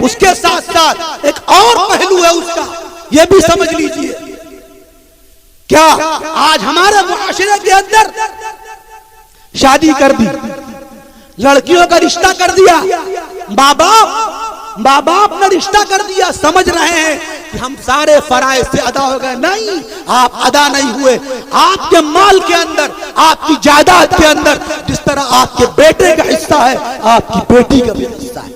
اس کے ساتھ ساتھ ایک اور پہلو ہے اس کا، یہ بھی سمجھ لیجئے. کیا آج ہمارے معاشرے کے اندر شادی کر دی، لڑکیوں کا رشتہ کر دیا، ماں باپ نے رشتہ کر دیا، سمجھ رہے ہیں کہ ہم سارے فرائض سے ادا ہو گئے. نہیں، آپ ادا نہیں ہوئے. آپ کے مال کے اندر، آپ کی جائیداد کے اندر جس طرح آپ کے بیٹے کا حصہ ہے، آپ کی بیٹی کا بھی حصہ ہے.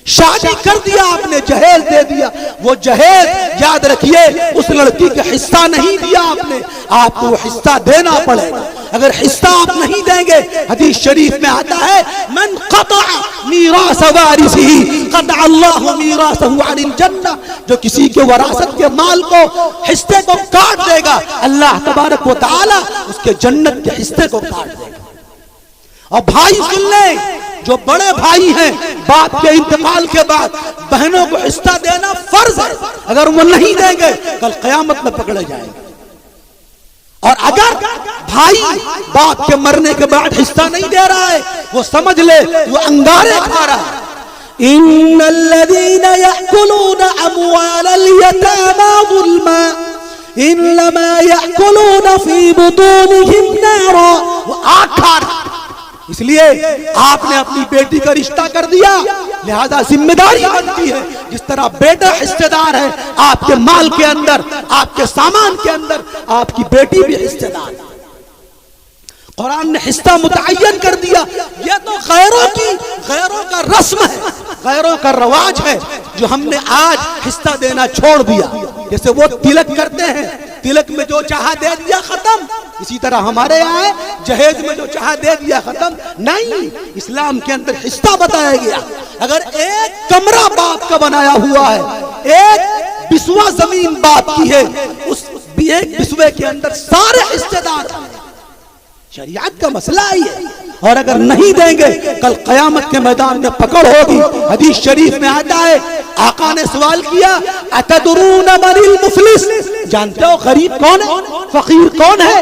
شادی کر دیا آپ نے، جہیز دے دیا. وہ جہیز یاد رکھیے اس لڑکی کا حصہ نہیں دیا آپ نے، آپ کو وہ حصہ دینا پڑے گا. اگر حصہ آپ نہیں دیں گے، حدیث شریف میں آتا ہے من قطع میراث وارثہ قطع اللہ میراثہ عن الجنہ، جو کسی کے وراثت کے مال کو، حصے کو کاٹ دے گا، اللہ تبارک و تعالی اس کے جنت کے حصے کو کاٹ دے گا. اور بھائی سن لیں، جو بڑے بھائی ہیں، باپ کے انتقال کے بعد بہنوں کو حصہ دینا فرض ہے. اگر وہ نہیں دیں گے کل قیامت میں پکڑے جائیں گے. اور اگر بھائی باپ کے مرنے کے بعد حصہ نہیں دے رہا ہے، وہ سمجھ لے وہ انگارے کھا رہا ہے. ان الذين ياكلون اموال اليتامى ظلما انما ياكلون في بطونهم نارا. وہ آگ کھا رہا ہے. اس لیے آپ نے اپنی بیٹی کا رشتہ کر دیا، لہذا ذمہ داری بنتی ہے جس طرح بیٹا حصہ دار ہے آپ کے مال کے اندر، آپ کے سامان کے اندر، آپ کی بیٹی بھی حصہ دار ہے. قرآن نے حصہ متعین کر دیا. یہ تو غیروں کا رسم ہے، غیروں کا رواج ہے جو ہم نے آج حصہ دینا چھوڑ دیا. جیسے وہ تلک کرتے ہیں، تلک میں جو چاہا دے دیا ختم. اسی طرح ہمارے یہاں جہیز میں جو چاہا دے دیا ختم. نہیں، اسلام کے اندر حصہ بتایا گیا. اگر ایک کمرہ باپ کا بنایا ہوا ہے، ایک بسوا زمین باپ کی ہے، اس ایک بسوے کے اندر سارے حصے دار ہیں. شریعت کا مسئلہ ہے. اور اگر نہیں دیں گے کل قیامت کے میدان میں پکڑ ہوگی. حدیث شریف میں آتا ہے، آقا نے سوال کیا اتدرون من المفلس، جانتے ہو غریب کون ہے، فقیر کون ہے؟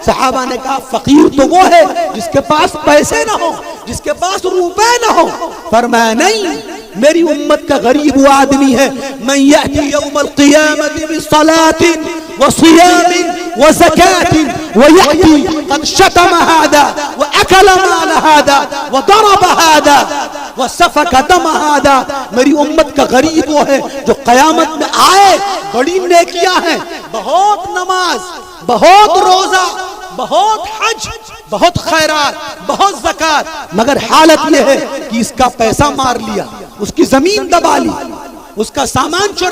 صحابہ نے کہا فقیر تو وہ ہے جس کے پاس پیسے نہ ہو، جس کے پاس روپے نہ ہو. فرمایا نہیں، میری امت کا غریب وہ آدمی ہے من یأتی یوم القیامت بصلاۃ وصیام وزکاۃ ویأتی قد شتم هذا واکل مال هذا وضرب هذا وسفك دم هذا. میری امت کا غریب وہ ہے جو قیامت میں آئے، بڑی نیکیاں ہیں، بہت نماز، بہت روزہ، بہت حج، بہت خیرات، بہت زکات، مگر حالت یہ ہے کہ اس کا پیسہ مار لیا، اس کی زمین دبا لی، اس کا سامان چرا